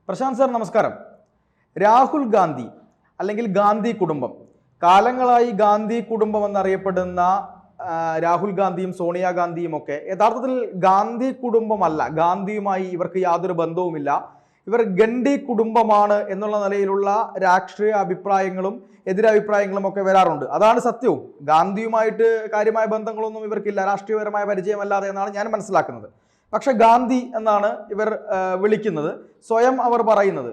Prashant sir നമസ്കാരം. രാഹുൽ ഗാന്ധി അല്ലെങ്കിൽ ഗാന്ധി കുടുംബം, കാലങ്ങളായി ഗാന്ധി കുടുംബം എന്നറിയപ്പെടുന്ന രാഹുൽ ഗാന്ധിയും സോണിയാഗാന്ധിയും ഒക്കെ യഥാർത്ഥത്തിൽ ഗാന്ധി കുടുംബമല്ല. ഗാന്ധിയുമായി ഇവർക്ക് യാതൊരു ബന്ധവുമില്ല. ഇവർ ഗണ്ഡി കുടുംബമാണ് എന്നുള്ള നിലയിലുള്ള രാഷ്ട്രീയ അഭിപ്രായങ്ങളും എതിരഭിപ്രായങ്ങളും ഒക്കെ വരാറുണ്ട്. അതാണ് സത്യവും. ഗാന്ധിയുമായിട്ട് കാര്യമായ ബന്ധങ്ങളൊന്നും ഇവർക്കില്ല, രാഷ്ട്രീയപരമായ പരിചയമല്ലാതെ എന്നാണ് ഞാൻ മനസ്സിലാക്കുന്നത്. പക്ഷെ ഗാന്ധി എന്നാണ് ഇവർ വിളിക്കുന്നത്, സ്വയം അവർ പറയുന്നത്.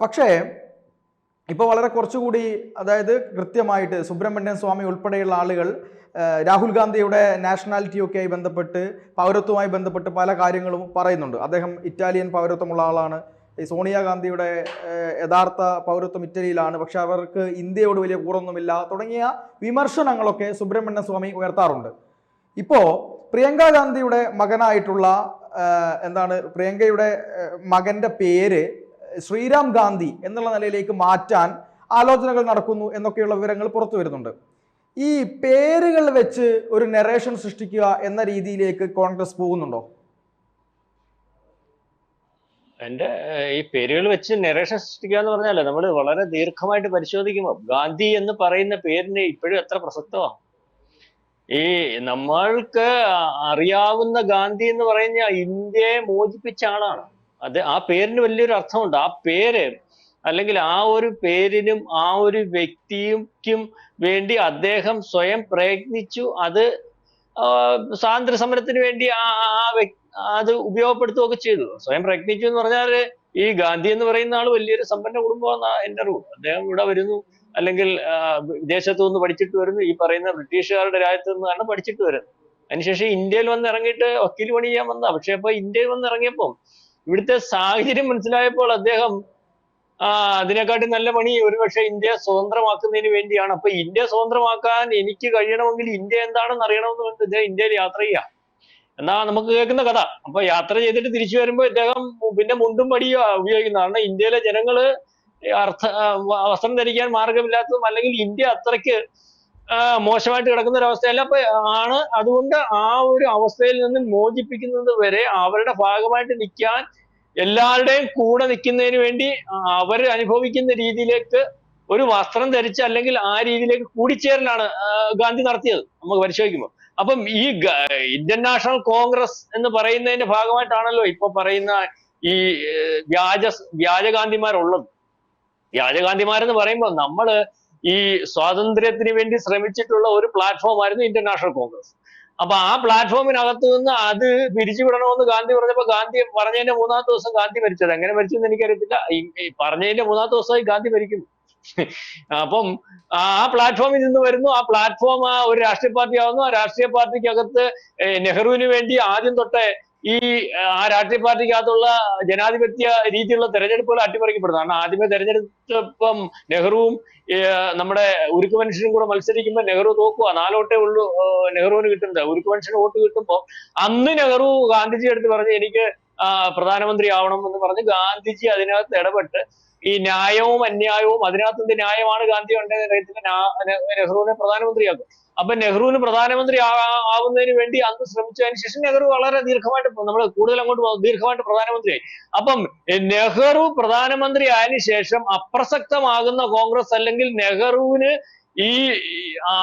പക്ഷേ ഇപ്പോൾ വളരെ കുറച്ചുകൂടി, അതായത് കൃത്യമായിട്ട് സുബ്രഹ്മണ്യൻ സ്വാമി ഉൾപ്പെടെയുള്ള ആളുകൾ രാഹുൽ ഗാന്ധിയുടെ നാഷണാലിറ്റിയൊക്കെയായി ബന്ധപ്പെട്ട്, പൗരത്വവുമായി ബന്ധപ്പെട്ട് പല കാര്യങ്ങളും പറയുന്നുണ്ട്. അദ്ദേഹം ഇറ്റാലിയൻ പൗരത്വമുള്ള ആളാണ്. ഈ സോണിയാഗാന്ധിയുടെ യഥാർത്ഥ പൗരത്വം ഇറ്റലിയിലാണ്, പക്ഷെ അവർക്ക് ഇന്ത്യയോട് വലിയ കൂറൊന്നുമില്ല തുടങ്ങിയ വിമർശനങ്ങളൊക്കെ സുബ്രഹ്മണ്യൻ സ്വാമി ഉയർത്താറുണ്ട്. ഇപ്പോൾ പ്രിയങ്ക ഗാന്ധിയുടെ മകനായിട്ടുള്ള പ്രിയങ്കയുടെ മകന്റെ പേര് ശ്രീരാം ഗാന്ധി എന്നുള്ള നിലയിലേക്ക് മാറ്റാൻ ആലോചനകൾ നടക്കുന്നു എന്നൊക്കെയുള്ള വിവരങ്ങൾ പുറത്തു വരുന്നുണ്ട്. ഈ പേരുകൾ വെച്ച് ഒരു നെറേഷൻ സൃഷ്ടിക്കുക എന്ന രീതിയിലേക്ക് കോൺഗ്രസ് പോകുന്നുണ്ടോ? ഈ പേരുകൾ വെച്ച് നെറേഷൻ സൃഷ്ടിക്കുക എന്ന് പറഞ്ഞാലേ നമ്മൾ വളരെ ദീർഘമായിട്ട് പരിശോധിക്കുമ്പോൾ ഗാന്ധി എന്ന് പറയുന്ന പേരിന് ഇപ്പോഴും എത്ര പ്രസക്തമാണ്. ഈ നമ്മൾക്ക് അറിയാവുന്ന ഗാന്ധി എന്ന് പറയുന്ന ഇന്ത്യയെ മോചിപ്പിച്ച ആളാണ്. ആ പേരിന് വലിയൊരു അർത്ഥമുണ്ട്. ആ പേര് അല്ലെങ്കിൽ ആ ഒരു പേരിനും ആ ഒരു വ്യക്തിക്കും വേണ്ടി അദ്ദേഹം സ്വയം പ്രയത്നിച്ചു. അത് സ്വാതന്ത്ര്യ സമരത്തിന് വേണ്ടി അത് ഉപയോഗപ്പെടുത്തുകയൊക്കെ ചെയ്തു. സ്വയം പ്രയത്നിച്ചു എന്ന് പറഞ്ഞാൽ ഈ ഗാന്ധി എന്ന് പറയുന്ന ആൾ വലിയൊരു സമ്പന്ന കുടുംബമെന്നാണ് എൻ്റെ അറിവ്. അദ്ദേഹം ഇവിടെ വരുന്നു, അല്ലെങ്കിൽ വിദേശത്തു നിന്ന് പഠിച്ചിട്ട് വരുന്നു. ഈ പറയുന്ന ബ്രിട്ടീഷുകാരുടെ രാജ്യത്ത് നിന്നാണ് പഠിച്ചിട്ട് വരുന്നത്. അതിനുശേഷം ഇന്ത്യയിൽ വന്ന് ഇറങ്ങിയിട്ട് വക്കീൽ പണി ചെയ്യാൻ വന്നതാ. പക്ഷെ അപ്പൊ ഇന്ത്യയിൽ വന്ന് ഇറങ്ങിയപ്പോൾ ഇവിടുത്തെ സാഹചര്യം മനസ്സിലായപ്പോൾ അദ്ദേഹം അതിനെക്കാട്ടി നല്ല പണി ഒരുപക്ഷെ ഇന്ത്യ സ്വതന്ത്രമാക്കുന്നതിന് വേണ്ടിയാണ്. അപ്പൊ ഇന്ത്യ സ്വതന്ത്രമാക്കാൻ എനിക്ക് കഴിയണമെങ്കിൽ ഇന്ത്യ എന്താണെന്ന് അറിയണമെന്ന് പറഞ്ഞിട്ട് ഇദ്ദേഹം ഇന്ത്യയിൽ യാത്ര ചെയ്യാം എന്നാ നമുക്ക് കേൾക്കുന്ന കഥ. അപ്പൊ യാത്ര ചെയ്തിട്ട് തിരിച്ചു വരുമ്പോൾ ഇദ്ദേഹം പിന്നെ മുണ്ടും പടിയോ ഉപയോഗിക്കുന്നതാണ്. ഇന്ത്യയിലെ ജനങ്ങള് വസ്ത്രം ധരിക്കാൻ മാർഗമില്ലാത്തതും, അല്ലെങ്കിൽ ഇന്ത്യ അത്രയ്ക്ക് മോശമായിട്ട് കിടക്കുന്ന ഒരവസ്ഥയല്ല ആണ്. അതുകൊണ്ട് ആ ഒരു അവസ്ഥയിൽ നിന്ന് മോചിപ്പിക്കുന്നത് വരെ അവരുടെ ഭാഗമായിട്ട് നിൽക്കാൻ, എല്ലാവരുടെയും കൂടെ നിൽക്കുന്നതിന് വേണ്ടി അവർ അനുഭവിക്കുന്ന രീതിയിലേക്ക് ഒരു വസ്ത്രം ധരിച്ച് അല്ലെങ്കിൽ ആ രീതിയിലേക്ക് കൂടിച്ചേരലാണ് ഗാന്ധി നടത്തിയത് നമുക്ക് പരിശോധിക്കുമ്പോൾ. അപ്പം ഈ ഇന്ത്യൻ നാഷണൽ കോൺഗ്രസ് എന്ന് പറയുന്നതിന്റെ ഭാഗമായിട്ടാണല്ലോ ഇപ്പൊ പറയുന്ന ഈ വ്യാജഗാന്ധിമാരുള്ളത്. വ്യാജഗാന്ധിമാരെന്ന് പറയുമ്പോൾ നമ്മള് ഈ സ്വാതന്ത്ര്യത്തിന് വേണ്ടി ശ്രമിച്ചിട്ടുള്ള ഒരു പ്ലാറ്റ്ഫോം ആയിരുന്നു ഇന്ത്യൻ നാഷണൽ കോൺഗ്രസ്. അപ്പൊ ആ പ്ലാറ്റ്ഫോമിനകത്ത് നിന്ന് അത് പിരിച്ചുവിടണമെന്ന് ഗാന്ധി പറഞ്ഞപ്പോ ഗാന്ധി പറഞ്ഞതിന്റെ 3-ാമത്തെ ദിവസം ഗാന്ധി മരിച്ചത്. എങ്ങനെ മരിച്ചു എന്ന് എനിക്കറിയത്തില്ല. ഈ പറഞ്ഞതിന്റെ 3-ാമത്തെ ദിവസമായി ഗാന്ധി മരിക്കുന്നു. അപ്പം ആ പ്ലാറ്റ്ഫോമിൽ നിന്ന് വരുന്നു. ആ പ്ലാറ്റ്ഫോം ഒരു രാഷ്ട്രീയ പാർട്ടി ആവുന്നു. ആ രാഷ്ട്രീയ പാർട്ടിക്കകത്ത് നെഹ്റുവിന് വേണ്ടി ആദ്യം തൊട്ടേ ആ രാഷ്ട്രീയ പാർട്ടിക്കകത്തുള്ള ജനാധിപത്യ രീതിയിലുള്ള തെരഞ്ഞെടുപ്പുകൾ അട്ടിമറിക്കപ്പെടുന്നു. കാരണം ആദ്യമേ തെരഞ്ഞെടുത്തപ്പം നെഹ്റുവും നമ്മുടെ ഉരുക്കു മനുഷ്യനും കൂടെ മത്സരിക്കുമ്പോൾ നെഹ്റു തോക്കുക. 4 വോട്ടേ ഉള്ളൂ നെഹ്റുവിന് കിട്ടുന്നത്. ഉരുക്കു മനുഷ്യന് വോട്ട് കിട്ടുമ്പോൾ അന്ന് നെഹ്റു ഗാന്ധിജി എടുത്ത് പറഞ്ഞ് എനിക്ക് പ്രധാനമന്ത്രി ആവണം എന്ന് പറഞ്ഞ് ഗാന്ധിജി അതിനകത്ത് ഇടപെട്ട് ഈ ന്യായവും അന്യായവും, അതിനകത്ത് ന്യായമാണ് ഗാന്ധി ഉണ്ടെന്ന് അറിയത്തില്ല, നെഹ്റുവിനെ പ്രധാനമന്ത്രിയാക്കും. അപ്പൊ നെഹ്റുവിന് പ്രധാനമന്ത്രി ആവുന്നതിന് വേണ്ടി അന്ന് ശ്രമിച്ചതിന് ശേഷം നെഹ്റു വളരെ ദീർഘമായിട്ട്, നമ്മൾ കൂടുതൽ അങ്ങോട്ട് ദീർഘമായിട്ട് പ്രധാനമന്ത്രിയായി. അപ്പം നെഹ്റു പ്രധാനമന്ത്രി ആയതിനു ശേഷം അപ്രസക്തമാകുന്ന കോൺഗ്രസ്, അല്ലെങ്കിൽ നെഹ്റുവിന്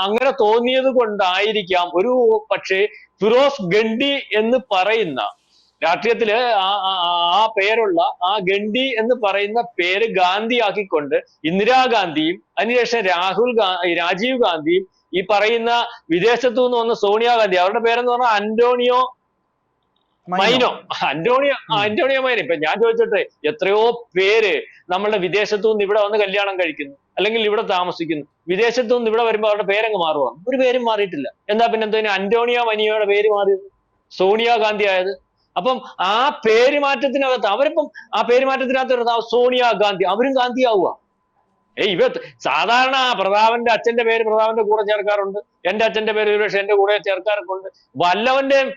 അങ്ങനെ തോന്നിയത് കൊണ്ടായിരിക്കാം ഒരു പക്ഷേ ഫിറോസ് ഗണ്ഡി എന്ന് പറയുന്ന രാഷ്ട്രീയത്തില് ആ പേരുള്ള ആ ഗണ്ഡി എന്ന് പറയുന്ന പേര് ഗാന്ധി ആക്കിക്കൊണ്ട് ഇന്ദിരാഗാന്ധിയും അതിനുശേഷം രാജീവ് ഗാന്ധിയും ഈ പറയുന്ന വിദേശത്തു നിന്ന് വന്ന സോണിയാഗാന്ധി, അവരുടെ പേരെന്ന് പറഞ്ഞാൽ അന്റോണിയോ മൈനോ. അന്റോണിയോ മൈനോ. ഇപ്പൊ ഞാൻ ചോദിച്ചിട്ടെ, എത്രയോ പേര് നമ്മളുടെ വിദേശത്തു നിന്ന് ഇവിടെ വന്ന് കല്യാണം കഴിക്കുന്നു, അല്ലെങ്കിൽ ഇവിടെ താമസിക്കുന്നു. വിദേശത്തു നിന്ന് ഇവിടെ വരുമ്പോൾ അവരുടെ പേരങ്ങ് മാറുവാണ്. ഒരു പേരും മാറിയിട്ടില്ല. എന്താ പിന്നെ എന്തോ അന്റോണിയോ മൈനോയുടെ പേര് മാറിയത്, സോണിയാഗാന്ധി ആയത്? അപ്പം ആ പേരുമാറ്റത്തിനകത്ത് അവരിപ്പം ആ പേരുമാറ്റത്തിനകത്ത് സോണിയാഗാന്ധി, അവരും ഗാന്ധി ആവുക. സാധാരണ പ്രതാപന്റെ അച്ഛന്റെ പേര് പ്രതാപന്റെ കൂടെ ചേർക്കാറുണ്ട്. എന്റെ അച്ഛന്റെ പേര് ഒരുപക്ഷെ എന്റെ കൂടെ ചേർക്കാറൊക്കെ ഉണ്ട്. വല്ലവന്റെയും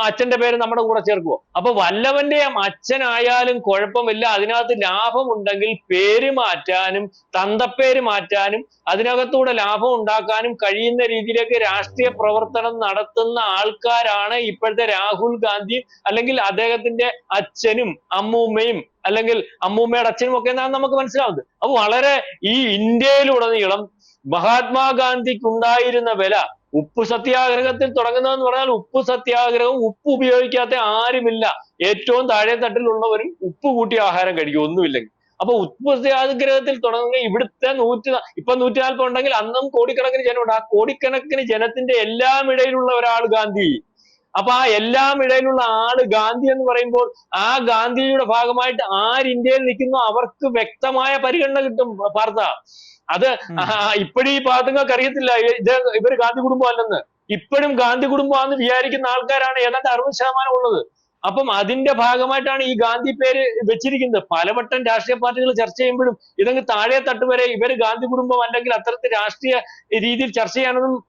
അച്ഛന്റെ പേര് നമ്മുടെ കൂടെ ചേർക്കുവോ? അപ്പൊ വല്ലവന്റെയും അച്ഛനായാലും കുഴപ്പമില്ല. അതിനകത്ത് ലാഭമുണ്ടെങ്കിൽ പേര് മാറ്റാനും തന്തപ്പേര് മാറ്റാനും അതിനകത്തൂടെ ലാഭം ഉണ്ടാക്കാനും കഴിയുന്ന രീതിയിലേക്ക് രാഷ്ട്രീയ പ്രവർത്തനം നടത്തുന്ന ആൾക്കാരാണ് ഇപ്പോഴത്തെ രാഹുൽ ഗാന്ധി, അല്ലെങ്കിൽ അദ്ദേഹത്തിന്റെ അച്ഛനും അമ്മൂമ്മയും അല്ലെങ്കിൽ അമ്മൂമ്മയുടെ അച്ഛനും ഒക്കെ എന്നാണ് നമുക്ക് മനസ്സിലാവുന്നത്. അപ്പൊ വളരെ ഈ ഇന്ത്യയിലുടനീളം മഹാത്മാഗാന്ധിക്ക് ഉണ്ടായിരുന്ന വില, ഉപ്പ് സത്യാഗ്രഹത്തിൽ തുടങ്ങുന്നതെന്ന് പറഞ്ഞാൽ ഉപ്പ് സത്യാഗ്രഹം, ഉപ്പ് ഉപയോഗിക്കാത്ത ആരുമില്ല, ഏറ്റവും താഴെ തട്ടിലുള്ളവരും ഉപ്പ് കൂട്ടിയ ആഹാരം കഴിക്കും ഒന്നുമില്ലെങ്കിൽ. അപ്പൊ ഉപ്പ് സത്യാഗ്രഹത്തിൽ തുടങ്ങുന്ന ഇവിടുത്തെ ഇപ്പൊ 140 ഉണ്ടെങ്കിൽ അന്നും കോടിക്കണക്കിന് ജനമുണ്ട്. ആ കോടിക്കണക്കിന് ജനത്തിന്റെ എല്ലാം ഇടയിലുള്ള ഒരാൾ ഗാന്ധി. അപ്പൊ ആ എല്ലാം ഇടയിലുള്ള ആള് ഗാന്ധി എന്ന് പറയുമ്പോൾ ആ ഗാന്ധിയുടെ ഭാഗമായിട്ട് ആര് ഇന്ത്യയിൽ നിൽക്കുന്നോ അവർക്ക് വ്യക്തമായ പരിഗണന കിട്ടും പാർത്ഥ. അത് ഇപ്പോഴും ഈ പാവങ്ങൾക്ക് അറിയത്തില്ല ഇവര് ഗാന്ധി കുടുംബം അല്ലെന്ന്. ഇപ്പോഴും ഗാന്ധി കുടുംബമാണെന്ന് വിചാരിക്കുന്ന ആൾക്കാരാണ് ഏതാണ്ട് 60% ഉള്ളത്. അപ്പം അതിന്റെ ഭാഗമായിട്ടാണ് ഈ ഗാന്ധി പേര് വെച്ചിരിക്കുന്നത്. പലവട്ടം രാഷ്ട്രീയ പാർട്ടികൾ ചർച്ച ചെയ്യുമ്പോഴും ഇതങ്ങ് താഴെ തട്ട് വരെ ഇവര് ഗാന്ധി കുടുംബം അല്ലെങ്കിൽ അത്തരത്തിൽ രാഷ്ട്രീയ രീതിയിൽ ചർച്ച ചെയ്യാനൊന്നും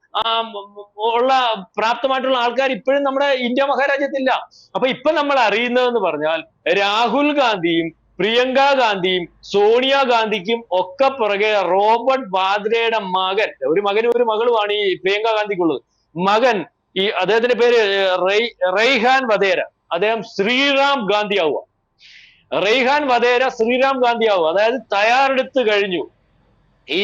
ഉള്ള പ്രാപ്തമായിട്ടുള്ള ആൾക്കാർ ഇപ്പോഴും നമ്മുടെ ഇന്ത്യ മഹാരാജ്യത്തില്ല. അപ്പൊ ഇപ്പൊ നമ്മൾ അറിയുന്നതെന്ന് പറഞ്ഞാൽ രാഹുൽ ഗാന്ധിയും പ്രിയങ്ക ഗാന്ധിയും സോണിയാഗാന്ധിക്കും ഒക്കെ പുറകെ റോബർട്ട് വാദ്രയുടെ മകൻ, ഒരു മകനും ഒരു മകളുമാണ് ഈ പ്രിയങ്ക ഗാന്ധിക്കുള്ളത്. മകൻ ഈ അദ്ദേഹത്തിന്റെ പേര് റെയ്ഹാൻ വധേര, അദ്ദേഹം ശ്രീറാം ഗാന്ധി ആവുക. റെയ്ഹാൻ വധേര ശ്രീറാം ഗാന്ധി ആവുക, അതായത് തയ്യാറെടുത്ത് കഴിഞ്ഞു. ഈ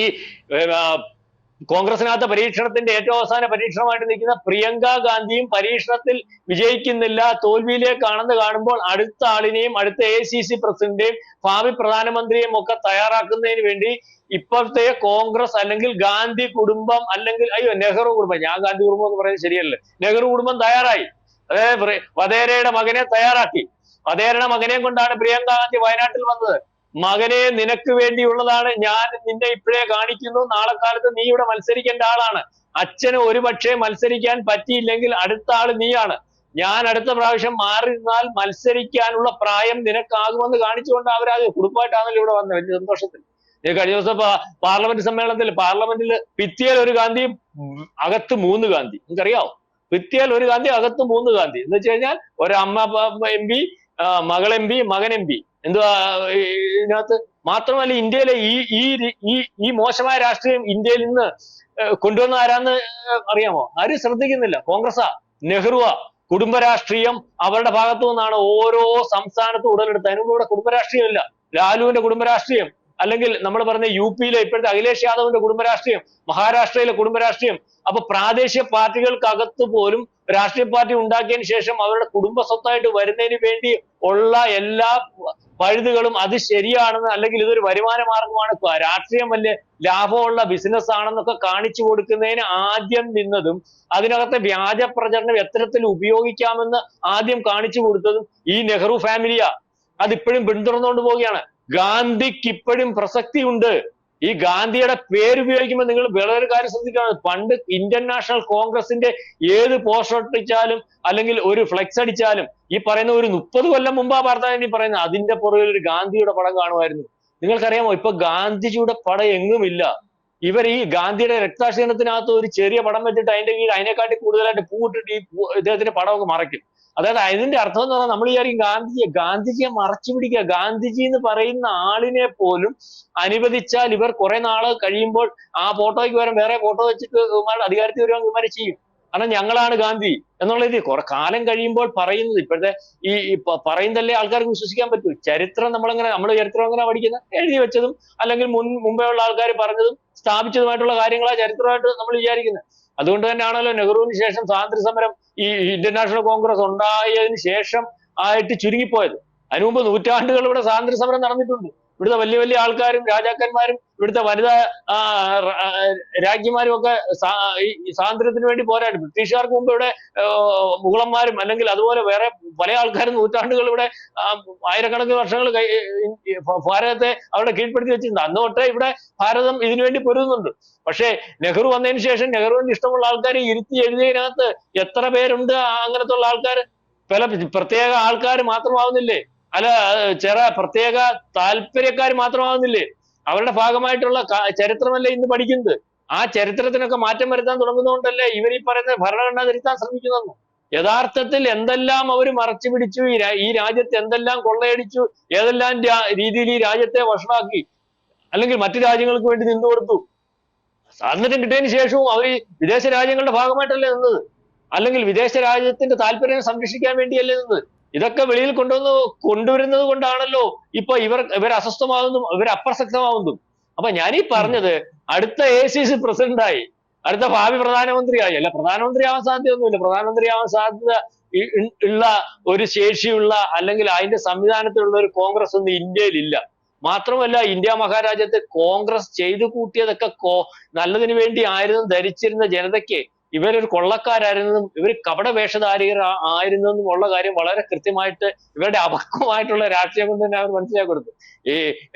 കോൺഗ്രസിനകത്ത് പരീക്ഷണത്തിന്റെ ഏറ്റവും അവസാന പരീക്ഷണമായിട്ട് നിൽക്കുന്ന പ്രിയങ്ക ഗാന്ധിയും പരീക്ഷണത്തിൽ വിജയിക്കുന്നില്ല, തോൽവിയിലേക്കാണെന്ന് കാണുമ്പോൾ അടുത്ത ആളിനെയും അടുത്ത AICC പ്രസിഡന്റെയും ഭാവി പ്രധാനമന്ത്രിയെയും ഒക്കെ തയ്യാറാക്കുന്നതിന് വേണ്ടി ഇപ്പോഴത്തെ കോൺഗ്രസ് അല്ലെങ്കിൽ ഗാന്ധി കുടുംബം അല്ലെങ്കിൽ നെഹ്റു കുടുംബം, ഞാൻ ഗാന്ധി കുടുംബം എന്ന് പറയുന്നത് ശരിയല്ലേ, നെഹ്റു കുടുംബം തയ്യാറായി. അതായത് വധേരയുടെ മകനെ തയ്യാറാക്കി. വധേരയുടെ മകനെ കൊണ്ടാണ് പ്രിയങ്ക ഗാന്ധി വയനാട്ടിൽ വന്നത്. മകനെ നിനക്ക് വേണ്ടിയുള്ളതാണ്, ഞാൻ നിന്നെ ഇപ്പോഴേ കാണിക്കുന്നു, നാളെ കാലത്ത് നീ ഇവിടെ മത്സരിക്കേണ്ട ആളാണ്. അച്ഛന് ഒരുപക്ഷെ മത്സരിക്കാൻ പറ്റിയില്ലെങ്കിൽ അടുത്ത ആള് നീയാണ്. ഞാൻ അടുത്ത പ്രാവശ്യം മാറി നിന്നാൽ മത്സരിക്കാനുള്ള പ്രായം നിനക്കാകുമെന്ന് കാണിച്ചുകൊണ്ട് അവരത് കുടുംബമായിട്ടാണല്ലോ ഇവിടെ വന്നത്. വലിയ സന്തോഷത്തിൽ കഴിഞ്ഞ ദിവസം പാർലമെന്റിൽ ഭിത്തിയിൽ ഒരു ഗാന്ധി അകത്ത് 3 ഗാന്ധി, നിങ്ങൾക്കറിയാവോ? ഭിത്തിയിൽ ഒരു ഗാന്ധി അകത്ത് 3 ഗാന്ധി എന്ന് വെച്ച് കഴിഞ്ഞാൽ ഒരമ്മ MP, മകൾ MP, മകൻ MP. എന്തുവാ ഇതിനകത്ത്? മാത്രമല്ല ഇന്ത്യയിലെ ഈ മോശമായ രാഷ്ട്രീയം ഇന്ത്യയിൽ നിന്ന് കൊണ്ടുവന്ന ആരാന്ന് അറിയാമോ? ആരും ശ്രദ്ധിക്കുന്നില്ല. കോൺഗ്രസാ, നെഹ്റുവാ. കുടുംബ രാഷ്ട്രീയം അവരുടെ ഭാഗത്തു നിന്നാണ് ഓരോ സംസ്ഥാനത്തും ഉടലെടുത്തത്. അതിനുമുമ്പ് ഇവിടെ കുടുംബ രാഷ്ട്രീയമില്ല. ലാലുവിന്റെ കുടുംബ രാഷ്ട്രീയം, അല്ലെങ്കിൽ നമ്മൾ പറഞ്ഞ UP-യിലെ ഇപ്പോഴത്തെ അഖിലേഷ് യാദവിന്റെ കുടുംബ രാഷ്ട്രീയം, മഹാരാഷ്ട്രയിലെ കുടുംബ രാഷ്ട്രീയം. അപ്പൊ പ്രാദേശിക പാർട്ടികൾക്കകത്ത് പോലും രാഷ്ട്രീയ പാർട്ടി ഉണ്ടാക്കിയതിന് ശേഷം അവരുടെ കുടുംബ സ്വത്തായിട്ട് വരുന്നതിന് വേണ്ടി ഉള്ള എല്ലാ പഴുതുകളും അത് ശരിയാണെന്ന്, അല്ലെങ്കിൽ ഇതൊരു വരുമാന മാർഗമാണ്, രാഷ്ട്രീയം വലിയ ലാഭമുള്ള ബിസിനസ് ആണെന്നൊക്കെ കാണിച്ചു കൊടുക്കുന്നതിന് ആദ്യം നിന്നതും അതിനകത്തെ വ്യാജ പ്രചരണം എത്തരത്തിൽ ഉപയോഗിക്കാമെന്ന് ആദ്യം കാണിച്ചു കൊടുത്തതും ഈ നെഹ്റു ഫാമിലിയാ. അതിപ്പോഴും പിന്തുടർന്നുകൊണ്ട് പോവുകയാണ്. ഗാന്ധിക്ക് ഇപ്പോഴും പ്രസക്തിയുണ്ട്. ഈ ഗാന്ധിയുടെ പേര് ഉപയോഗിക്കുമ്പോൾ നിങ്ങൾ വേറൊരു കാര്യം ശ്രദ്ധിക്കണം. പണ്ട് ഇന്ത്യൻ നാഷണൽ കോൺഗ്രസിന്റെ ഏത് പോസ്റ്റർ ഒട്ടിച്ചാലും അല്ലെങ്കിൽ ഒരു ഫ്ലെക്സ് അടിച്ചാലും ഈ പറയുന്ന ഒരു 30 കൊല്ലം മുമ്പാ വാർത്ത പറയുന്നത് അതിന്റെ പുറകിൽ ഒരു ഗാന്ധിയുടെ പടം കാണുമായിരുന്നു. നിങ്ങൾക്കറിയാമോ? ഇപ്പൊ ഗാന്ധിജിയുടെ പടം എങ്ങുമില്ല. ഇവർ ഈ ഗാന്ധിയുടെ രക്തസാക്ഷിദിനത്തിനകത്ത് ഒരു ചെറിയ പടം വെച്ചിട്ട് അതിന്റെ കീഴിൽ അതിനെക്കാട്ടി കൂടുതലായിട്ട് പൂവിട്ടിട്ട് ഈ ഇദ്ദേഹത്തിന്റെ പടമൊക്കെ മറയ്ക്കും. അതായത് അതിന്റെ അർത്ഥം എന്ന് പറഞ്ഞാൽ നമ്മൾ വിചാരിക്കും ഗാന്ധിജിയെ മറച്ചു പിടിക്കുക. ഗാന്ധിജി എന്ന് പറയുന്ന ആളിനെ പോലും അനുവദിച്ചാൽ ഇവർ കുറെ നാള് കഴിയുമ്പോൾ ആ ഫോട്ടോയ്ക്ക് പകരം വേറെ ഫോട്ടോ വെച്ചിട്ട് അധികാരത്തിൽ വരുവാൻ ഇവന്മാരെ ചെയ്യും. കാരണം ഞങ്ങളാണ് ഗാന്ധി എന്നുള്ള രീതി കുറെ കാലം കഴിയുമ്പോൾ പറയുന്നത്. ഇപ്പോഴത്തെ ഈ പറയുന്നതല്ലേ ആൾക്കാർക്ക് വിശ്വസിക്കാൻ പറ്റൂ. ചരിത്രം നമ്മൾ ചരിത്രം എങ്ങനെ പഠിക്കുന്നത്? എഴുതി വെച്ചതും അല്ലെങ്കിൽ മുമ്പേ ഉള്ള ആൾക്കാർ പറഞ്ഞതും സ്ഥാപിച്ചതുമായിട്ടുള്ള കാര്യങ്ങളാണ് ചരിത്രമായിട്ട് നമ്മൾ വിചാരിക്കുന്നത്. അതുകൊണ്ട് തന്നെയാണല്ലോ നെഹ്റുവിന് ശേഷം സ്വാതന്ത്ര്യ സമരം ഈ ഇന്ത്യൻ നാഷണൽ കോൺഗ്രസ് ഉണ്ടായതിനു ശേഷം ആയിട്ട് ചുരുങ്ങിപ്പോയത്. അതിനു മുമ്പ് നൂറ്റാണ്ടുകൾ ഇവിടെ സ്വാതന്ത്ര്യ സമരം നടന്നിട്ടുണ്ട്. ഇവിടുത്തെ വലിയ വലിയ ആൾക്കാരും രാജാക്കന്മാരും ഇവിടുത്തെ വനിതാ രാജ്ഞിമാരും ഒക്കെ ഈ സ്വാതന്ത്ര്യത്തിന് വേണ്ടി പോരാടി. ബ്രിട്ടീഷുകാർക്ക് മുമ്പ് ഇവിടെ മുഗളന്മാരും അല്ലെങ്കിൽ അതുപോലെ വേറെ പല ആൾക്കാരും നൂറ്റാണ്ടുകൾ ഇവിടെ ആയിരക്കണക്കിന് വർഷങ്ങൾ ഭാരതത്തെ അവരുടെ കീഴ്പ്പെടുത്തി വെച്ചിട്ടുണ്ട്. അന്ന് തൊട്ടേ ഇവിടെ ഭാരതം ഇതിനുവേണ്ടി പൊരുതുന്നുണ്ട്. പക്ഷേ നെഹ്റു വന്നതിന് ശേഷം നെഹ്റുവിന് ഇഷ്ടമുള്ള ആൾക്കാരെ ഇരുത്തി എഴുതിയതിനകത്ത് എത്ര പേരുണ്ട് അങ്ങനത്തെ ഉള്ള ആൾക്കാർ? പല പ്രത്യേക ആൾക്കാർ മാത്രമാവുന്നില്ലേ? അല്ല, ചില പ്രത്യേക താല്പര്യക്കാർ മാത്രമാവുന്നില്ലേ? അവരുടെ ഭാഗമായിട്ടുള്ള ചരിത്രമല്ലേ ഇന്ന് പഠിക്കുന്നത്. ആ ചരിത്രത്തിനൊക്കെ മാറ്റം വരുത്താൻ തുടങ്ങുന്നതുകൊണ്ടല്ലേ ഇവർ ഈ പറയുന്ന ഭരണഘടന തിരുത്താൻ ശ്രമിക്കുന്നത്. യഥാർത്ഥത്തിൽ എന്തെല്ലാം അവർ മറച്ചു പിടിച്ചു, ഈ രാജ്യത്ത് എന്തെല്ലാം കൊള്ളയടിച്ചു, ഏതെല്ലാം രീതിയിൽ ഈ രാജ്യത്തെ വഷളാക്കി, അല്ലെങ്കിൽ മറ്റു രാജ്യങ്ങൾക്ക് വേണ്ടി നിന്നു കൊടുത്തു. സ്വാതന്ത്ര്യം കിട്ടിയതിന് ശേഷവും അവർ വിദേശ രാജ്യങ്ങളുടെ ഭാഗമായിട്ടല്ലേ നിന്നത്, അല്ലെങ്കിൽ വിദേശ രാജ്യത്തിന്റെ താല്പര്യം സംരക്ഷിക്കാൻ വേണ്ടിയല്ലേ നിന്നത്. ഇതൊക്കെ വെളിയിൽ കൊണ്ടുവരുന്നത് കൊണ്ടാണല്ലോ ഇപ്പൊ ഇവർ അസ്വസ്ഥമാകുന്നു, ഇവർ അപ്രസക്തമാകുന്നു. അപ്പൊ ഞാനീ പറഞ്ഞത് അടുത്ത ACC പ്രസിഡന്റായി, അടുത്ത ഭാവി പ്രധാനമന്ത്രിയായി, അല്ല പ്രധാനമന്ത്രി ആവാൻ സാധ്യതയൊന്നുമില്ല. പ്രധാനമന്ത്രി ആവാൻ സാധ്യത ഉള്ള ഒരു ശേഷിയുള്ള അല്ലെങ്കിൽ അതിന്റെ സംവിധാനത്തിലുള്ള ഒരു കോൺഗ്രസ് ഒന്നും ഇന്ത്യയിൽ ഇല്ല. മാത്രമല്ല ഇന്ത്യ മഹാരാജ്യത്ത് കോൺഗ്രസ് ചെയ്തു കൂട്ടിയതൊക്കെ നല്ലതിന് വേണ്ടി ആയിരുന്നു ധരിച്ചിരുന്ന ജനതയ്ക്ക് ഇവരൊരു കൊള്ളക്കാരായിരുന്നതും ഇവർ കപട വേഷധാരികർ ആയിരുന്നതെന്നും ഉള്ള കാര്യം വളരെ കൃത്യമായിട്ട് ഇവരുടെ അപക്വമായിട്ടുള്ള രാഷ്ട്രീയം കൊണ്ട് തന്നെ അവർ മനസ്സിലാക്കി കൊടുത്തു. ഈ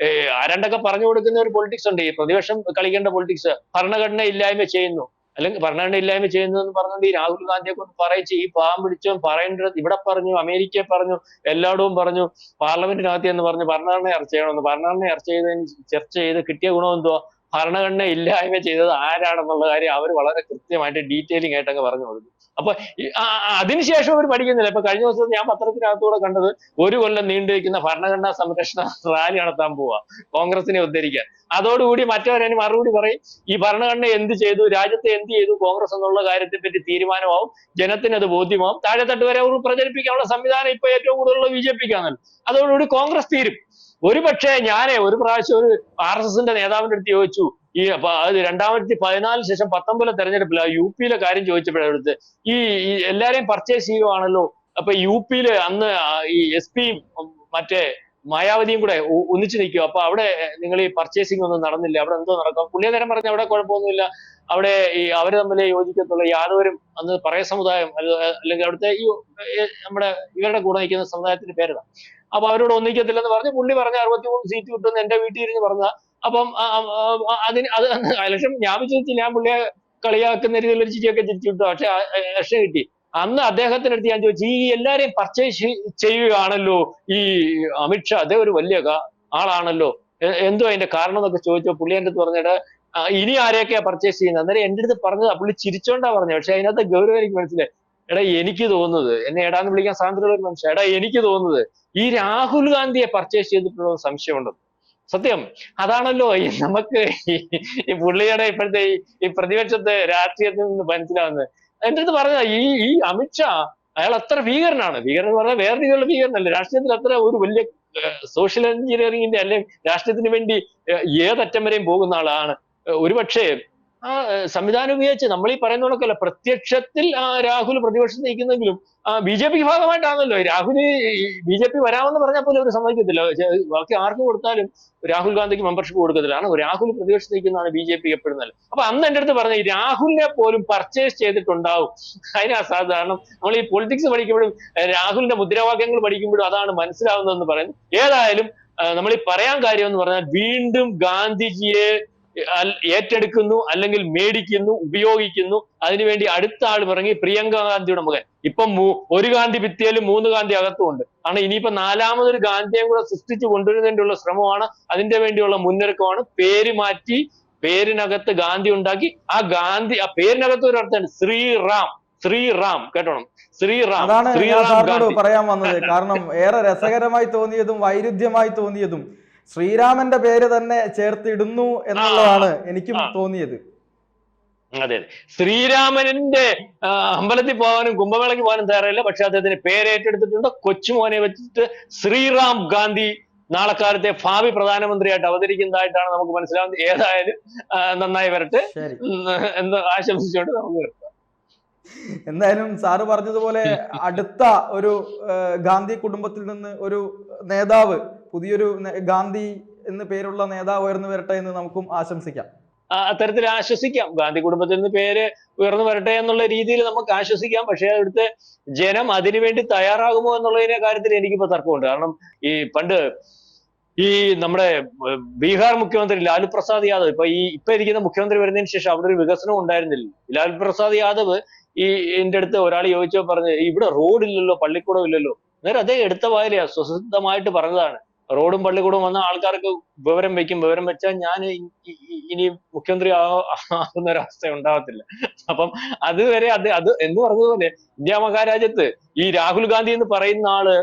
ആരണ്ടൊക്കെ പറഞ്ഞു കൊടുക്കുന്ന ഒരു പൊളിറ്റിക്സ് ഉണ്ട്, ഈ പ്രതിപക്ഷം കളിക്കേണ്ട പൊളിറ്റിക്സ്. ഭരണഘടന ഇല്ലായ്മ ചെയ്യുന്നു, അല്ലെങ്കിൽ ഭരണഘടന ഇല്ലായ്മ ചെയ്യുന്നു എന്ന് പറഞ്ഞുകൊണ്ട് ഈ രാഹുൽ ഗാന്ധിയെ കൊണ്ട് പറയിച്ച് ഈ പാവം പിടിച്ചോ പറയേണ്ടത് ഇവിടെ പറഞ്ഞു, അമേരിക്കയെ പറഞ്ഞു, എല്ലായിടവും പറഞ്ഞു, പാർലമെന്റിനകത്ത് എന്ന് പറഞ്ഞു ഭരണഘടന ചർച്ച ചെയ്യണമെന്ന്. ഭരണഘടന ചർച്ച ചെയ്ത് കിട്ടിയ ഗുണം എന്തുവാ? ഭരണഘടന ഇല്ലായ്മ ചെയ്തത് ആരാണെന്നുള്ള കാര്യം അവർ വളരെ കൃത്യമായിട്ട് ഡീറ്റെയിലിംഗ് ആയിട്ട് അങ്ങ് പറഞ്ഞു കൊടുക്കും. അപ്പൊ അതിനുശേഷം അവർ പഠിക്കുന്നില്ല. ഇപ്പൊ കഴിഞ്ഞ ദിവസം ഞാൻ പത്രത്തിനകത്തൂടെ കണ്ടത് 1 കൊല്ലം നീണ്ടുനിൽക്കുന്ന ഭരണഘടനാ സംരക്ഷണ റാലി നടത്താൻ പോവാ കോൺഗ്രസിനെ ഉദ്ധരിക്കാൻ. അതോടുകൂടി മറ്റവരതിന് മറുപടി പറയും ഈ ഭരണഘടന എന്ത് ചെയ്തു, രാജ്യത്തെ എന്ത് ചെയ്തു കോൺഗ്രസ് എന്നുള്ള കാര്യത്തെ പറ്റി തീരുമാനമാവും, ജനത്തിന് അത് ബോധ്യമാവും, താഴെത്തട്ട് വരെ അവർ പ്രചരിപ്പിക്കാനുള്ള സംവിധാനം ഇപ്പൊ ഏറ്റവും കൂടുതലുള്ള BJP-ക്കാണല്ലോ. അതോടുകൂടി കോൺഗ്രസ് തീരും. ഒരുപക്ഷെ ഒരു പ്രാവശ്യം ഒരു RSSന്റെ നേതാവിന്റെ അടുത്ത് ചോദിച്ചു, ഈ 2014 ശേഷം 19 തെരഞ്ഞെടുപ്പിൽ UP കാര്യം ചോദിച്ചപ്പോഴാണ് അടുത്ത് ഈ എല്ലാരെയും പർച്ചേസ് ചെയ്യുവാണല്ലോ, അപ്പൊ UP അന്ന് ഈ SP-യും മറ്റേ മായാവതിയും കൂടെ ഒന്നിച്ചു നിൽക്കും, അപ്പൊ അവിടെ നിങ്ങൾ ഈ പർച്ചേസിംഗ് ഒന്നും നടന്നില്ല, അവിടെ എന്തോ നടക്കും? പുള്ളിയതരം പറഞ്ഞ അവിടെ കുഴപ്പമൊന്നുമില്ല, അവിടെ ഈ അവര് തമ്മിൽ യോജിക്കത്തുള്ള യാദവരും അന്ന് പറയ സമുദായം അല്ലെങ്കിൽ അവിടുത്തെ ഈ നമ്മുടെ ഇവരുടെ കൂടെ നിൽക്കുന്ന സമുദായത്തിന്റെ പേരാണ്, അപ്പൊ അവരോട് ഒന്നിക്കത്തില്ലെന്ന് പറഞ്ഞ് പുള്ളി പറഞ്ഞ 63 സീറ്റ് കിട്ടുമെന്ന് എന്റെ വീട്ടിൽ ഇരുന്ന് പറഞ്ഞ. അപ്പം അത് ഇലക്ഷൻ ഞാൻ വിചാരിച്ചു ഞാൻ പുള്ളിയെ കളിയാക്കുന്ന രീതിയിലൊരു ചിരിയൊക്കെ ചിരിച്ചു വിട്ടു, പക്ഷെ ഇലക്ഷൻ കിട്ടി. അന്ന് അദ്ദേഹത്തിന്റെ അടുത്ത് ഞാൻ ചോദിച്ചു, ഈ എല്ലാരെയും പർച്ചേസ് ചെയ്യുകയാണല്ലോ ഈ അമിത്ഷാ, അദ്ദേഹം ഒരു വലിയ ആളാണല്ലോ, എന്തോ അതിന്റെ കാരണം എന്നൊക്കെ ചോദിച്ചോ പുള്ളി എന്റെ അടുത്ത് പറഞ്ഞിട്ട് ഇനി ആരെയൊക്കെയാ പർച്ചേസ് ചെയ്യുന്നത്? അന്നേരം എന്റെ അടുത്ത് പറഞ്ഞത് പുള്ളി ചിരിച്ചോണ്ടാ പറഞ്ഞു, പക്ഷെ അതിനകത്ത് ഗൗരവം എനിക്ക് മനസ്സിലായി. എടാ എനിക്ക് തോന്നുന്നത്, എന്നെ എടാന്ന് വിളിക്കാൻ സ്വാതന്ത്ര്യമുള്ള ഒരു മനുഷ്യൻ, എടാ എനിക്ക് തോന്നുന്നത് ഈ രാഹുൽ ഗാന്ധിയെ പർച്ചേസ് ചെയ്തിട്ടുള്ള സംശയമുണ്ട്. സത്യം അതാണല്ലോ നമുക്ക് ഈ പുള്ളിയുടെ ഇപ്പോഴത്തെ ഈ പ്രതിപക്ഷത്തെ രാഷ്ട്രീയത്തിൽ നിന്ന് മനസ്സിലാവുന്നത്. എന്റെ അടുത്ത് പറഞ്ഞ ഈ അമിത്ഷാ അയാൾ അത്ര ഭീകരനാണ്. ഭീകരൻ എന്ന് പറഞ്ഞാൽ വേറെ രീതിയിലുള്ള ഭീകരനല്ല, രാഷ്ട്രീയത്തിൽ അത്ര ഒരു വലിയ സോഷ്യൽ എഞ്ചിനീയറിംഗിന്റെ അല്ലെങ്കിൽ രാഷ്ട്രീയത്തിന് വേണ്ടി ഏതറ്റം വരെയും പോകുന്ന ആളാണ്. ഒരുപക്ഷെ സംവിധാനം ഉപയോഗിച്ച് നമ്മൾ ഈ പറയുന്ന കണക്കല്ല, പ്രത്യക്ഷത്തിൽ രാഹുൽ പ്രതിപക്ഷം നയിക്കുന്നെങ്കിലും BJP ഭാഗമായിട്ടാണല്ലോ. രാഹുൽ BJP വരാമെന്ന് പറഞ്ഞാൽ പോലും അവർ സമ്മതിക്കത്തില്ല, ബാക്കി ആർക്ക് കൊടുത്താലും രാഹുൽ ഗാന്ധിക്ക് മെമ്പർഷിപ്പ് കൊടുക്കത്തില്ല. കാരണം രാഹുൽ പ്രതിപക്ഷം നയിക്കുന്നതാണ് BJP എപ്പോഴും നല്ലത്. അപ്പൊ അന്ന് എന്റെ അടുത്ത് പറഞ്ഞ ഈ രാഹുലിനെ പോലും പർച്ചേസ് ചെയ്തിട്ടുണ്ടാവും, അതിന് അസാധാരണം. നമ്മൾ ഈ പൊളിറ്റിക്സ് പഠിക്കുമ്പോഴും രാഹുലിന്റെ മുദ്രാവാക്യങ്ങൾ പഠിക്കുമ്പോഴും അതാണ് മനസ്സിലാവുന്നതെന്ന് പറയുന്നത്. ഏതായാലും നമ്മൾ ഈ പറയാൻ കാര്യം എന്ന് പറഞ്ഞാൽ വീണ്ടും ഗാന്ധിജിയെ ഏറ്റെടുക്കുന്നു, അല്ലെങ്കിൽ മേടിക്കുന്നു, ഉപയോഗിക്കുന്നു. അതിനുവേണ്ടി അടുത്ത ആൾ ഇറങ്ങി പ്രിയങ്ക ഗാന്ധിയുടെ മകൻ. ഇപ്പം 1 ഗാന്ധി ഭിത്തിയിലും 3 ഗാന്ധി അകത്തുമുണ്ട്. കാരണം ഇനിയിപ്പോ 4മതൊരു ഗാന്ധിയെ കൂടെ സൃഷ്ടിച്ചു കൊണ്ടുവരുന്നതിനുള്ള ശ്രമമാണ്, അതിന്റെ വേണ്ടിയുള്ള മുന്നൊരുക്കമാണ്. പേര് മാറ്റി പേരിനകത്ത് ഗാന്ധി ഉണ്ടാക്കി, ആ പേരിനകത്ത് ഒരു അർത്ഥമുണ്ട്, ശ്രീറാം കേട്ടോണം, ശ്രീറാം. അതാണ് ഞാൻ സാറിനോട് പറയാൻ വന്നത്. കാരണം ഏറെ രസകരമായി തോന്നിയതും വൈരുദ്ധ്യമായി തോന്നിയതും ശ്രീരാമന്റെ പേര് തന്നെ ചേർത്തിടുന്നു എന്നുള്ളതാണ് എനിക്കും തോന്നിയത്. അതെ, ശ്രീരാമന്റെ അമ്പലത്തിൽ പോകാനും കുംഭമേളയ്ക്ക് പോകാനും തയ്യാറില്ല, പക്ഷെ അദ്ദേഹത്തിന് പേരേറ്റെടുത്തിട്ടുണ്ട്. കൊച്ചുമോനെ വെച്ചിട്ട് ശ്രീറാം ഗാന്ധി നാളെക്കാലത്തെ ഭാവി പ്രധാനമന്ത്രിയായിട്ട് അവതരിക്കുന്നതായിട്ടാണ് നമുക്ക് മനസ്സിലാവുന്നത്. ഏതായാലും നന്നായി വരട്ടെ എന്ന് ആശംസിച്ചുകൊണ്ട് നമുക്ക് നിർത്താം. എന്തായാലും സാറ് പറഞ്ഞതുപോലെ അടുത്ത ഒരു ഗാന്ധി കുടുംബത്തിൽ നിന്ന് ഒരു നേതാവ്, പുതിയൊരു ഗാന്ധി എന്ന് പേരുള്ള നേതാവ് ഉയർന്നു വരട്ടെ എന്ന് നമുക്കും ആശംസിക്കാം. അത്തരത്തിൽ ആശ്വസിക്കാം, ഗാന്ധി കുടുംബത്തിൽ നിന്ന് പേര് ഉയർന്നു വരട്ടെ എന്നുള്ള രീതിയിൽ നമുക്ക് ആശ്വസിക്കാം. പക്ഷെ അവിടുത്തെ ജനം അതിനുവേണ്ടി തയ്യാറാകുമോ എന്നുള്ളതിനെ കാര്യത്തിൽ എനിക്കിപ്പോ തർക്കമുണ്ട്. കാരണം ഈ പണ്ട് ഈ നമ്മുടെ ബീഹാർ മുഖ്യമന്ത്രി ലാലു പ്രസാദ് യാദവ്, ഇപ്പൊ ഇരിക്കുന്ന മുഖ്യമന്ത്രി വരുന്നതിന് ശേഷം അവിടെ ഒരു വികസനം ഉണ്ടായിരുന്നില്ല. ലാലു പ്രസാദ് യാദവ് എന്റെ അടുത്ത് ഒരാൾ ചോദിച്ചോ പറഞ്ഞ്, ഇവിടെ റോഡില്ലല്ലോ, പള്ളിക്കൂടം ഇല്ലല്ലോ. അന്നേരം അദ്ദേഹം എടുത്ത വായിലാ സ്വസിദ്ധമായിട്ട് പറഞ്ഞതാണ്, റോഡും പള്ളിക്കൂടവും വന്ന ആൾക്കാർക്ക് വിവരം വെക്കും, വിവരം വെച്ചാൽ ഞാൻ ഇനി മുഖ്യമന്ത്രി ആകുന്ന ഒരവസ്ഥ ഉണ്ടാവത്തില്ല. അപ്പം അതുവരെ അത് എന്ന് പറഞ്ഞതുപോലെ ഇന്ത്യ മഹാരാജ്യത്ത് ഈ രാഹുൽ ഗാന്ധി എന്ന് പറയുന്ന ആള്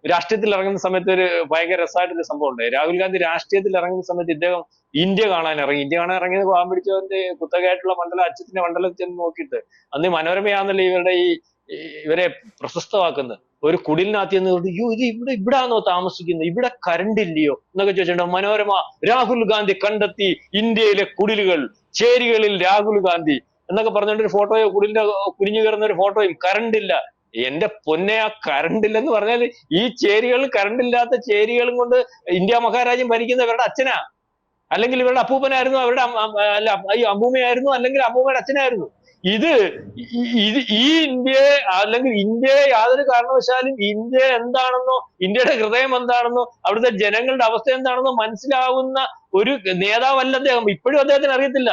രാഷ്ട്രീയത്തിൽ ഇറങ്ങുന്ന സമയത്ത് ഒരു ഭയങ്കര രസമായിട്ടൊരു സംഭവം ഉണ്ട്. രാഹുൽ ഗാന്ധി രാഷ്ട്രീയത്തിൽ ഇറങ്ങുന്ന സമയത്ത് ഇദ്ദേഹം ഇന്ത്യ കാണാൻ ഇറങ്ങിയത് പാവം പിടിച്ചവന്റെ കുത്തകയായിട്ടുള്ള മണ്ഡലം, അച്ഛത്തിന്റെ മണ്ഡലത്തിൽ ചെന്ന് നോക്കിയിട്ട്, അന്ന് മനോരമയാണല്ലോ ഇവരുടെ ഈ ഇവരെ പ്രശസ്തമാക്കുന്നത്. ഒരു കുടിലിനകത്ത് എന്ന് പറഞ്ഞു, ഇത് ഇവിടാണോ താമസിക്കുന്നത്, ഇവിടെ കറണ്ട് ഇല്ലയോ എന്നൊക്കെ ചോദിച്ചിട്ടുണ്ട്. മനോരമ രാഹുൽ ഗാന്ധി കണ്ടെത്തി ഇന്ത്യയിലെ കുടിലുകൾ, ചേരികളിൽ രാഹുൽ ഗാന്ധി എന്നൊക്കെ പറഞ്ഞുകൊണ്ട് ഒരു ഫോട്ടോയോ, കുടിലിന്റെ കുനിഞ്ഞു കയറുന്ന ഒരു ഫോട്ടോയും. കറണ്ട് ഇല്ല. എന്റെ പൊന്നെ, ആ കറണ്ട് ഇല്ലെന്ന് പറഞ്ഞാൽ ഈ ചേരികളിൽ, കറണ്ട് ഇല്ലാത്ത ചേരികളും കൊണ്ട് ഇന്ത്യ മഹാരാജ്യം ഭരിക്കുന്ന ഇവരുടെ അച്ഛനാ, അല്ലെങ്കിൽ ഇവരുടെ അപ്പൂപ്പനായിരുന്നു, അവരുടെ അല്ല ഈ അമ്മൂമ്മയായിരുന്നു, അല്ലെങ്കിൽ അമ്മൂമ്മയുടെ അച്ഛനായിരുന്നു. ഇത് ഈ ഇന്ത്യയെ, അല്ലെങ്കിൽ ഇന്ത്യയെ യാതൊരു കാരണവശാലും ഇന്ത്യ എന്താണെന്നോ, ഇന്ത്യയുടെ ഹൃദയം എന്താണെന്നോ, അവിടുത്തെ ജനങ്ങളുടെ അവസ്ഥ എന്താണെന്നോ മനസ്സിലാവുന്ന ഒരു നേതാവല്ല അദ്ദേഹം. ഇപ്പോഴും അദ്ദേഹത്തിന് അറിയത്തില്ല.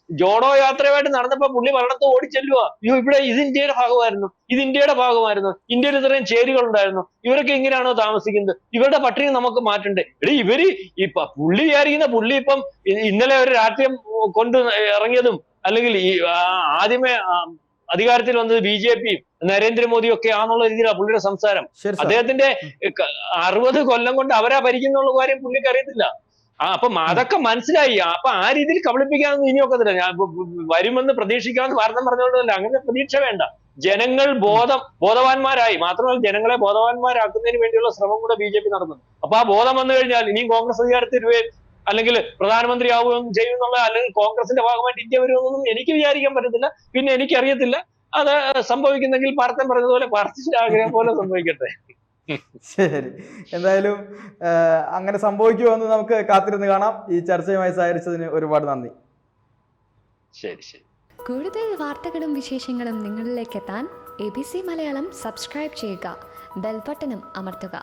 ജോഡോ യാത്രയുമായിട്ട് നടന്നപ്പോ പുള്ളി പലയിടത്ത് ഓടിച്ചെല്ലുക, ഇവിടെ ഇത് ഇന്ത്യയുടെ ഭാഗമായിരുന്നു, ഇത് ഇന്ത്യയുടെ ഭാഗമായിരുന്നു, ഇന്ത്യയിൽ ഇത്രയും ചേരികൾ ഉണ്ടായിരുന്നു, ഇവരൊക്കെ എങ്ങനെയാണോ താമസിക്കുന്നത്, ഇവരുടെ പട്ടിണി നമുക്ക് മാറ്റണ്ടേ. ഇവര് പുള്ളി വിചാരിക്കുന്ന, പുള്ളി ഇപ്പം ഇന്നലെ ഒരു രാഷ്ട്രീയം കൊണ്ട് ഇറങ്ങിയതും, അല്ലെങ്കിൽ ഈ ആദ്യമേ അധികാരത്തിൽ വന്നത് BJP നരേന്ദ്രമോദിയും ഒക്കെ ആണെന്നുള്ള രീതിയിലാണ് പുള്ളിയുടെ സംസാരം. അദ്ദേഹത്തിന്റെ 60 കൊല്ലം കൊണ്ട് അവരാ ഭരിക്കുന്നുള്ള കാര്യം പുള്ളിക്ക് അറിയത്തില്ല. അപ്പം അതൊക്കെ മനസ്സിലായി. അപ്പൊ ആ രീതിയിൽ കബളിപ്പിക്കാനൊന്നും ഇനിയൊക്കത്തില്ല. ഞാൻ വരുമെന്ന് പ്രതീക്ഷിക്കാമെന്ന് വാർത്ത പറഞ്ഞുകൊണ്ടല്ല, അങ്ങനെ പ്രതീക്ഷ വേണ്ട. ജനങ്ങൾ ബോധവാന്മാരായി, മാത്രമല്ല ജനങ്ങളെ ബോധവാന്മാരാക്കുന്നതിന് വേണ്ടിയുള്ള ശ്രമം കൂടെ BJP നടത്തുന്നു. അപ്പൊ ആ ബോധം വന്നു കഴിഞ്ഞാൽ ഇനിയും കോൺഗ്രസ് അധികാരത്തിൽ വരികയും അല്ലെങ്കിൽ പ്രധാനമന്ത്രി ആവുകയും ചെയ്യുന്നുള്ള, അല്ലെങ്കിൽ കോൺഗ്രസിന്റെ ഭാഗമായിട്ട് ഇന്ത്യ വരുമെന്നൊന്നും എനിക്ക് വിചാരിക്കാൻ പറ്റത്തില്ല. പിന്നെ എനിക്കറിയത്തില്ല. അത് സംഭവിക്കുന്നെങ്കിൽ പാർത്തൻ പറഞ്ഞതുപോലെ പാർട്ടിയുടെ ആഗ്രഹം പോലെ സംഭവിക്കട്ടെ. ശരി, എന്തായാലും അങ്ങനെ സംഭവിക്കുമെന്ന് നമുക്ക് കാത്തിരുന്ന് കാണാം. ഈ ചർച്ചയുമായി സഹകരിച്ചതിന് ഒരുപാട് നന്ദി. ശരി. കൂടുതൽ വാർത്തകളും വിശേഷങ്ങളും നിങ്ങളിലേക്ക് എത്താൻ ABC മലയാളം സബ്സ്ക്രൈബ് ചെയ്യുക, ബെൽ ബട്ടണും അമർത്തുക.